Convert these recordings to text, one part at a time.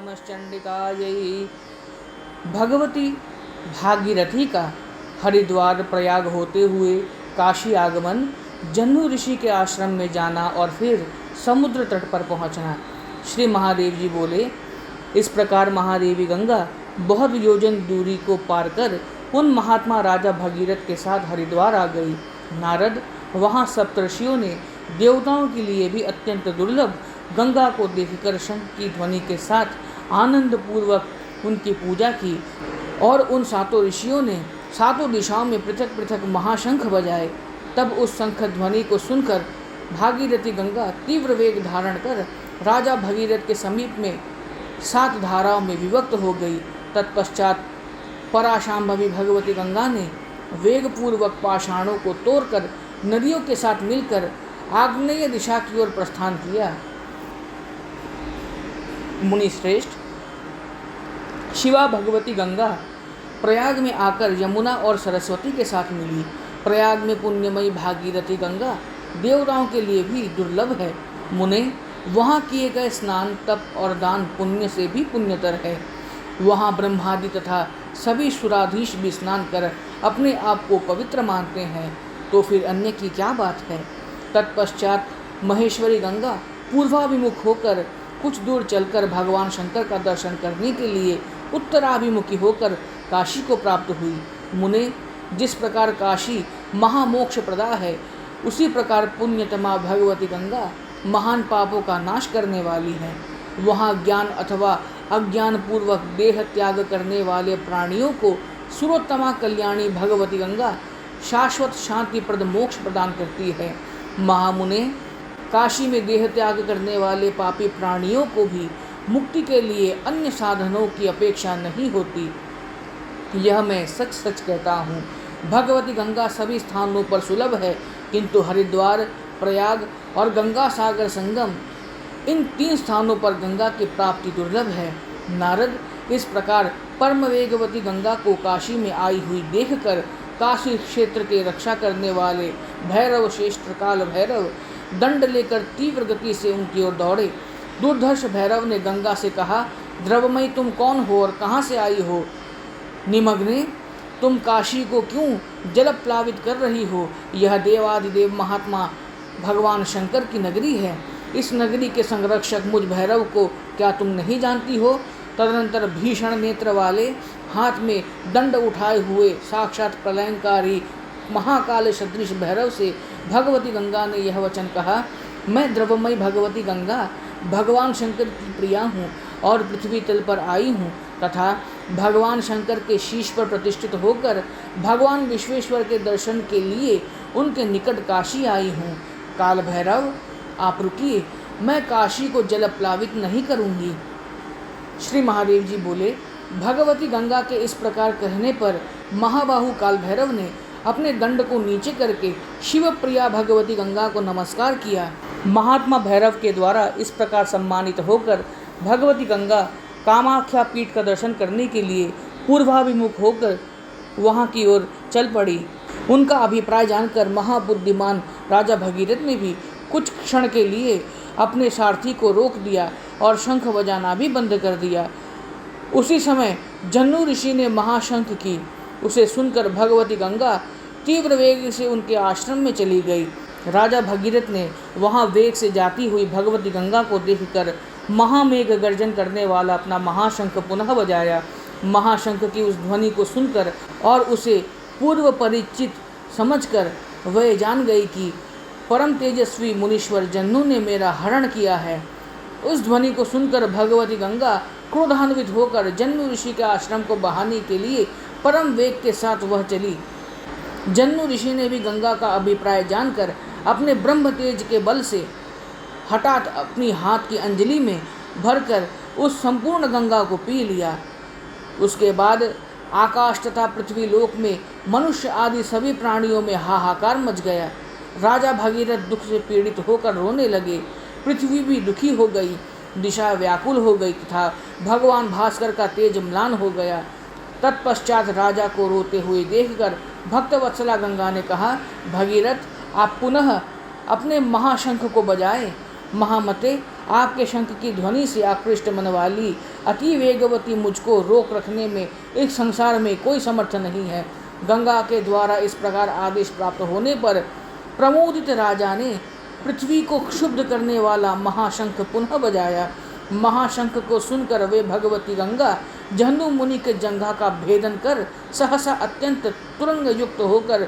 नमश्चंडिकायै। भगवती भागीरथी का हरिद्वार प्रयाग होते हुए काशी आगमन, जन्नू ऋषि के आश्रम में जाना और फिर समुद्र तट पर पहुंचना। श्री महादेव जी बोले, इस प्रकार महादेवी गंगा बहुत योजन दूरी को पार कर उन महात्मा राजा भगीरथ के साथ हरिद्वार आ गई। नारद वहाँ सप्तर्षियों ने देवताओं के लिए भी अत्यंत दुर्लभ गंगा को देखकर शंख की ध्वनि के साथ आनंद पूर्वक उनकी पूजा की और उन सातों ऋषियों ने सातों दिशाओं में पृथक पृथक महाशंख बजाए। तब उस शंख ध्वनि को सुनकर भागीरथी गंगा तीव्र वेग धारण कर राजा भगीरथ के समीप में 7 धाराओं में विभक्त हो गई। तत्पश्चात पराशांभवी भगवती गंगा ने वेगपूर्वक पाषाणों को तोड़कर नदियों के साथ मिलकर आग्नेय दिशा की ओर प्रस्थान किया। मुनि श्रेष्ठ, शिवा भगवती गंगा प्रयाग में आकर यमुना और सरस्वती के साथ मिली। प्रयाग में पुण्यमयी भागीरथी गंगा देवताओं के लिए भी दुर्लभ है। मुने, वहाँ किए गए स्नान, तप और दान पुण्य से भी पुण्यतर है। वहाँ ब्रह्मादि तथा सभी सुराधीश भी स्नान कर अपने आप को पवित्र मानते हैं, तो फिर अन्य की क्या बात है। तत्पश्चात महेश्वरी गंगा पूर्वाभिमुख होकर कुछ दूर चलकर भगवान शंकर का दर्शन करने के लिए उत्तराभिमुखी होकर काशी को प्राप्त हुई। मुने, जिस प्रकार काशी महामोक्ष प्रदा है, उसी प्रकार पुण्यतमा भगवती गंगा महान पापों का नाश करने वाली है। वहाँ ज्ञान अथवा अज्ञान पूर्वक देह त्याग करने वाले प्राणियों को सुरोत्तमा कल्याणी भगवती गंगा शाश्वत शांतिप्रद मोक्ष प्रदान करती है। महामुने, काशी में देह त्याग करने वाले पापी प्राणियों को भी मुक्ति के लिए अन्य साधनों की अपेक्षा नहीं होती। यह मैं सच सच कहता हूँ। भगवती गंगा सभी स्थानों पर सुलभ है, किंतु हरिद्वार, प्रयाग और गंगा सागर संगम, इन 3 स्थानों पर गंगा की प्राप्ति दुर्लभ है। नारद, इस प्रकार परम वेगवती गंगा को काशी में आई हुई देखकर काशी क्षेत्र के रक्षा करने वाले भैरव श्रेष्ठ काल भैरव दंड लेकर तीव्र गति से उनकी ओर दौड़े। दुर्धर्ष भैरव ने गंगा से कहा, द्रवमयी, तुम कौन हो और कहाँ से आई हो? निमग्ने, तुम काशी को क्यों जल प्लावित कर रही हो? यह देवादिदेव महात्मा भगवान शंकर की नगरी है। इस नगरी के संरक्षक मुझ भैरव को क्या तुम नहीं जानती हो? तदनंतर भीषण नेत्र वाले, हाथ में दंड उठाए हुए साक्षात प्रलयंकारी महाकाल सदृश भैरव से भगवती गंगा ने यह वचन कहा, मैं द्रवमयी भगवती गंगा भगवान शंकर की प्रिया हूँ और पृथ्वी तल पर आई हूँ तथा भगवान शंकर के शीश पर प्रतिष्ठित होकर भगवान विश्वेश्वर के दर्शन के लिए उनके निकट काशी आई हूँ। काल भैरव, आप रुकिए, मैं काशी को जल प्लावित नहीं करूँगी। श्री महादेव जी बोले, भगवती गंगा के इस प्रकार कहने पर महाबाहु काल भैरव ने अपने दंड को नीचे करके शिव प्रिया भगवती गंगा को नमस्कार किया। महात्मा भैरव के द्वारा इस प्रकार सम्मानित होकर भगवती गंगा कामाख्या पीठ का दर्शन करने के लिए पूर्वाभिमुख होकर वहाँ की ओर चल पड़ी। उनका अभिप्राय जानकर महाबुद्धिमान राजा भगीरथ ने भी कुछ क्षण के लिए अपने सारथी को रोक दिया और शंख बजाना भी बंद कर दिया। उसी समय जन्नू ऋषि ने महाशंख की। उसे सुनकर भगवती गंगा तीव्र वेग से उनके आश्रम में चली गई। राजा भगीरथ ने वहां वेग से जाती हुई भगवती गंगा को देखकर महामेघ गर्जन करने वाला अपना महाशंख पुनः बजाया। महाशंख की उस ध्वनि को सुनकर और उसे पूर्व परिचित समझकर वह जान गई कि परम तेजस्वी मुनीश्वर जन्नू ने मेरा हरण किया है। उस ध्वनि को सुनकर भगवती गंगा क्रोधान्वित होकर जन्नू ऋषि के आश्रम को बहाने के लिए परम वेग के साथ वह चली। जन्नू ऋषि ने भी गंगा का अभिप्राय जानकर अपने ब्रह्म तेज के बल से हठात अपनी हाथ की अंजलि में भरकर उस संपूर्ण गंगा को पी लिया। उसके बाद आकाश तथा पृथ्वी लोक में मनुष्य आदि सभी प्राणियों में हाहाकार मच गया। राजा भगीरथ दुख से पीड़ित होकर रोने लगे। पृथ्वी भी दुखी हो गई, दिशा व्याकुल हो गई तथा भगवान भास्कर का तेज म्लान हो गया। तत्पश्चात राजा को रोते हुए देखकर भक्तवत्सला गंगा ने कहा, भगीरथ, आप पुनः अपने महाशंख को बजाएं। महामते, आपके शंख की ध्वनि से आकृष्ट मन वाली अति वेगवती मुझको रोक रखने में इस संसार में कोई समर्थ नहीं है। गंगा के द्वारा इस प्रकार आदेश प्राप्त होने पर प्रमोदित राजा ने पृथ्वी को क्षुब्ध करने वाला महाशंख पुनः बजाया। महाशंख को सुनकर वे भगवती गंगा जहनु मुनि के जंघा का भेदन कर सहसा अत्यंत तुरंग युक्त होकर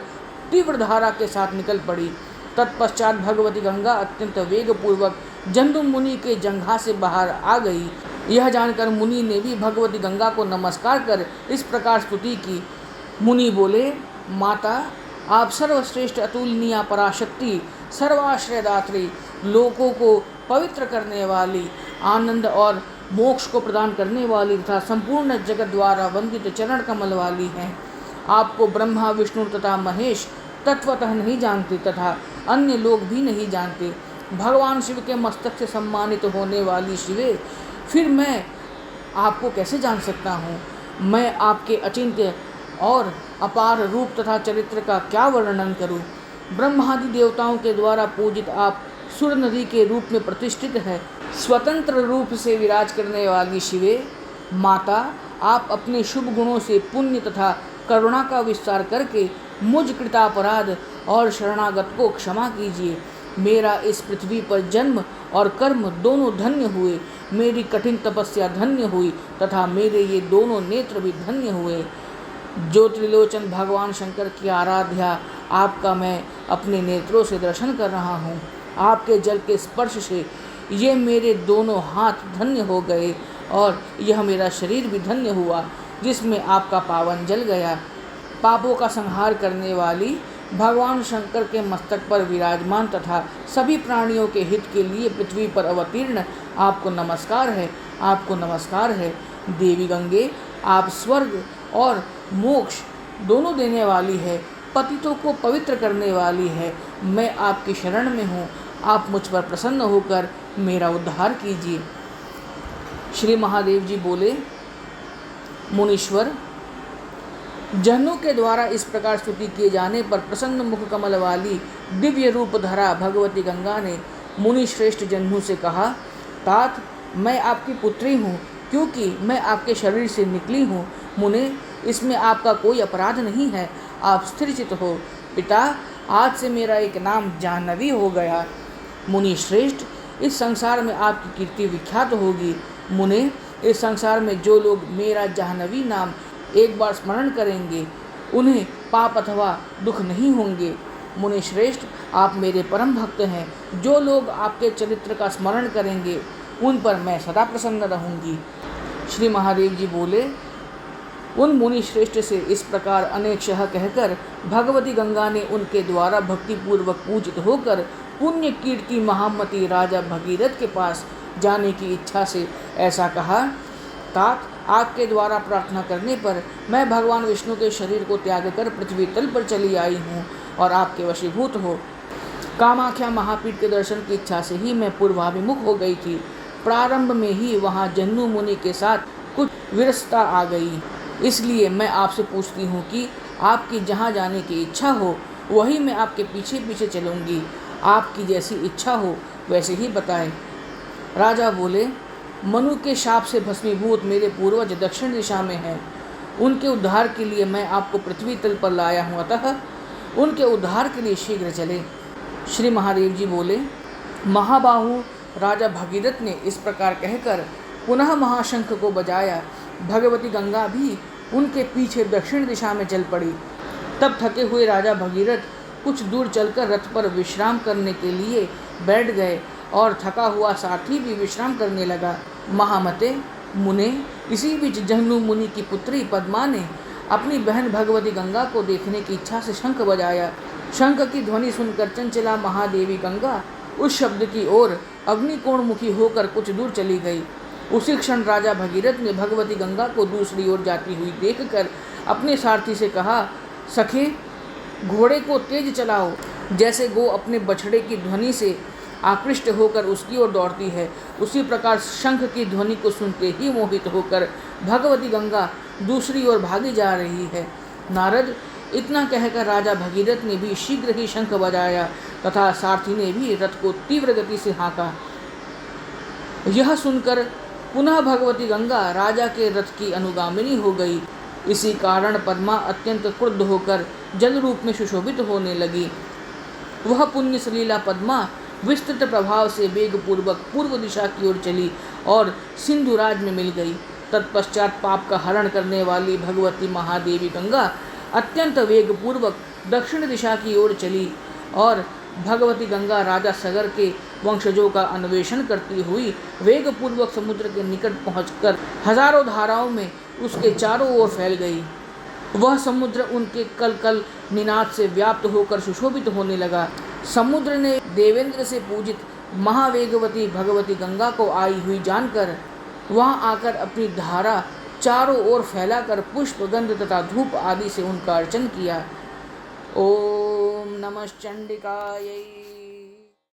तीव्र धारा के साथ निकल पड़ी। तत्पश्चात भगवती गंगा अत्यंत वेग पूर्वक जहनु मुनि के जंघा से बाहर आ गई। यह जानकर मुनि ने भी भगवती गंगा को नमस्कार कर इस प्रकार स्तुति की। मुनि बोले, माता आप सर्वश्रेष्ठ अतुलनीय पराशक्ति, सर्वाश्रयदात्री, लोगों को पवित्र करने वाली, आनंद और मोक्ष को प्रदान करने वाली तथा संपूर्ण जगत द्वारा वंदित चरण कमल वाली हैं। आपको ब्रह्मा, विष्णु तथा महेश तत्वतः नहीं जानते तथा अन्य लोग भी नहीं जानते। भगवान शिव के मस्तक से सम्मानित होने वाली शिवे, फिर मैं आपको कैसे जान सकता हूँ? मैं आपके अचिंत्य और अपार रूप तथा चरित्र का क्या वर्णन करूँ? ब्रह्मादि देवताओं के द्वारा पूजित आप सुर नदी के रूप में प्रतिष्ठित है। स्वतंत्र रूप से विराज करने वाली शिवे, माता आप अपने शुभ गुणों से पुण्य तथा करुणा का विस्तार करके मुझ कृतापराध और शरणागत को क्षमा कीजिए। मेरा इस पृथ्वी पर जन्म और कर्म दोनों धन्य हुए, मेरी कठिन तपस्या धन्य हुई तथा मेरे ये दोनों नेत्र भी धन्य हुए। ज्योतिर्लोचन भगवान शंकर की आराध्या आपका मैं अपने नेत्रों से दर्शन कर रहा हूँ। आपके जल के स्पर्श से ये मेरे दोनों हाथ धन्य हो गए और यह मेरा शरीर भी धन्य हुआ जिसमें आपका पावन जल गया। पापों का संहार करने वाली भगवान शंकर के मस्तक पर विराजमान तथा सभी प्राणियों के हित के लिए पृथ्वी पर अवतीर्ण आपको नमस्कार है, आपको नमस्कार है। देवी गंगे, आप स्वर्ग और मोक्ष दोनों देने वाली है, पतितों को पवित्र करने वाली है। मैं आपकी शरण में हूँ, आप मुझ पर प्रसन्न होकर मेरा उद्धार कीजिए। श्री महादेव जी बोले, मुनीश्वर, जहनु के द्वारा इस प्रकार स्तुति किए जाने पर प्रसन्न मुख कमल वाली दिव्य रूप धरा भगवती गंगा ने मुनि श्रेष्ठ जहनु से कहा, तात मैं आपकी पुत्री हूँ क्योंकि मैं आपके शरीर से निकली हूँ। मुने, इसमें आपका कोई अपराध नहीं है, आप स्थिरचित हो। पिता, आज से मेरा एक नाम जाह्नवी हो गया। मुनि श्रेष्ठ, इस संसार में आपकी कीर्ति विख्यात होगी। मुने, इस संसार में जो लोग मेरा जाह्नवी नाम एक बार स्मरण करेंगे उन्हें पाप अथवा दुख नहीं होंगे। मुनि श्रेष्ठ, आप मेरे परम भक्त हैं। जो लोग आपके चरित्र का स्मरण करेंगे उन पर मैं सदा प्रसन्न रहूँगी। श्री महादेव जी बोले, उन मुनि श्रेष्ठ से इस प्रकार अनेकशः कहकर भगवती गंगा ने उनके द्वारा भक्तिपूर्वक पूजित होकर पुण्य कीर्ति महामती राजा भगीरथ के पास जाने की इच्छा से ऐसा कहा, तात आपके द्वारा प्रार्थना करने पर मैं भगवान विष्णु के शरीर को त्याग कर पृथ्वी तल पर चली आई हूँ और आपके वशीभूत हो। कामाख्या महापीठ के दर्शन की इच्छा से ही मैं पूर्वाभिमुख हो गई थी। प्रारंभ में ही वहाँ जहनु मुनि के साथ कुछ विरसता आ गई, इसलिए मैं आपसे पूछती हूँ कि आपकी जहाँ जाने की इच्छा हो वही मैं आपके पीछे पीछे चलूँगी। आपकी जैसी इच्छा हो वैसे ही बताएं। राजा बोले, मनु के शाप से भस्मीभूत मेरे पूर्वज दक्षिण दिशा में हैं। उनके उद्धार के लिए मैं आपको पृथ्वी तल पर लाया हूँ, अतः उनके उद्धार के लिए शीघ्र चले। श्री महादेव जी बोले, महाबाहु राजा भगीरथ ने इस प्रकार कहकर पुनः महाशंख को बजाया। भगवती गंगा भी उनके पीछे दक्षिण दिशा में चल पड़ी। तब थके हुए राजा भगीरथ कुछ दूर चलकर रथ पर विश्राम करने के लिए बैठ गए और थका हुआ सारथी भी विश्राम करने लगा। महामते, मुने, इसी बीच जहनु मुनि की पुत्री पद्मा ने अपनी बहन भगवती गंगा को देखने की इच्छा से शंख बजाया। शंख की ध्वनि सुनकर चंचला महादेवी गंगा उस शब्द की ओर अग्निकोणमुखी होकर कुछ दूर चली गई। उसी क्षण राजा भगीरथ ने भगवती गंगा को दूसरी ओर जाती हुई देखकर अपने सारथी से कहा, सखे, घोड़े को तेज चलाओ। जैसे गो अपने बछड़े की ध्वनि से आकृष्ट होकर उसकी ओर दौड़ती है, उसी प्रकार शंख की ध्वनि को सुनते ही मोहित होकर भगवती गंगा दूसरी ओर भागी जा रही है। नारद, इतना कहकर राजा भगीरथ ने भी शीघ्र ही शंख बजाया तथा सारथी ने भी रथ को तीव्र गति से हाँका। यह सुनकर पुनः भगवती गंगा राजा के रथ की अनुगामिनी हो गई। इसी कारण पद्मा अत्यंत क्रुद्ध होकर जल रूप में सुशोभित होने लगी। वह पुण्य सलीला पद्मा विस्तृत प्रभाव से वेगपूर्वक पूर्व दिशा की ओर चली और सिंधुराज में मिल गई। तत्पश्चात पाप का हरण करने वाली भगवती महादेवी गंगा अत्यंत वेगपूर्वक दक्षिण दिशा की ओर चली और भगवती गंगा राजा सगर के वंशजों का अन्वेषण करती हुई वेगपूर्वक समुद्र के निकट पहुंचकर हजारों धाराओं में उसके चारों ओर फैल गई। वह समुद्र उनके कल कल निनाद से व्याप्त होकर सुशोभित होने लगा। समुद्र ने देवेंद्र से पूजित महावेगवती भगवती गंगा को आई हुई जानकर वहां आकर अपनी धारा चारों ओर फैलाकर पुष्प गंध तथा धूप आदि से उनका अर्चन किया। ओम नमः चंडिकायै।